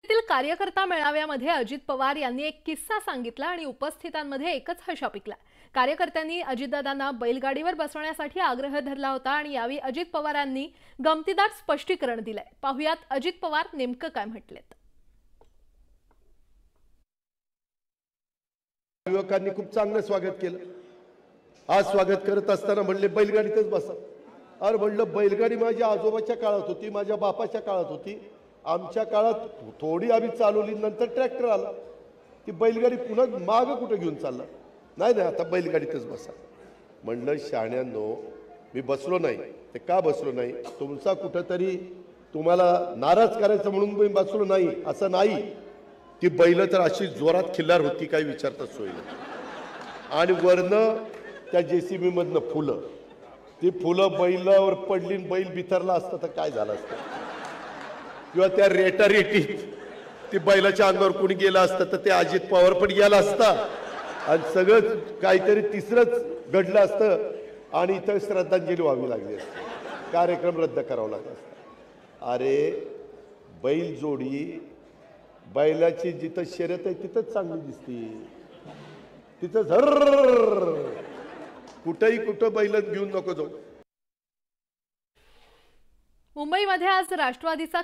तील कार्यकर्ता मेळाव्यामध्ये अजित पवार यांनी एक किस्सा सांगितला आणि उपस्थितांमध्ये एकच हशा पिकला। कार्यकर्त्यांनी अजितदादांना बैलगाडीवर बसवण्यासाठी आग्रह धरला होता आणि यावेळी अजित पवारांनी गमतीदार स्पष्टीकरण दिले। पाहुयात अजित पवार नेमकं काय म्हटलेत। युवकांनी खूप चांगलं स्वागत केलं। आज स्वागत करत असताना म्हणले बैलगाडीतच बसा। अरे म्हणलं बैलगाडी माझ्या आजोबाच्या काळात होती, माझ्या बापाच्या काळात होती, आमच्या काळात थोडी आम्ही चालवली, नंतर ट्रॅक्टर आला। ती बैलगाडी पुन्हा माग कुठे घेऊन चालला? नाही नाही, आता बैलगाडीतच बसा। म्हणलं शहाण्यांनो, मी बसलो नाही। ते का बसलो नाही? तुमचा कुठेतरी तुम्हाला नाराज करायचं म्हणून मी बसलो नाही असं नाही। ती बैल तर अशी जोरात खिल्लार होती, काय विचारता सोय नाही। आणि वरनं त्या जेसीबी मधनं फुलं, ती फुलं बैलावर पडली, बैल बिथरला असतं तर काय झालं असतं? किंवा त्या रेटारेटीत ती बैलाच्या अंगावर कोणी गेलं असतं तर ते अजित पवार पण गेला असता आणि सगळं काहीतरी तिसरंच घडलं असतं आणि इथं श्रद्धांजली व्हावी लागली असती, कार्यक्रम रद्द करावा लागला असता। अरे बैल जोडी, बैलाची जिथं शर्यत आहे तिथंच चांगली दिसते, तिथं झर कुठंही कुठं बैल घेऊन नको जाऊ। मुंबईमध्ये आज राष्ट्रवादीचा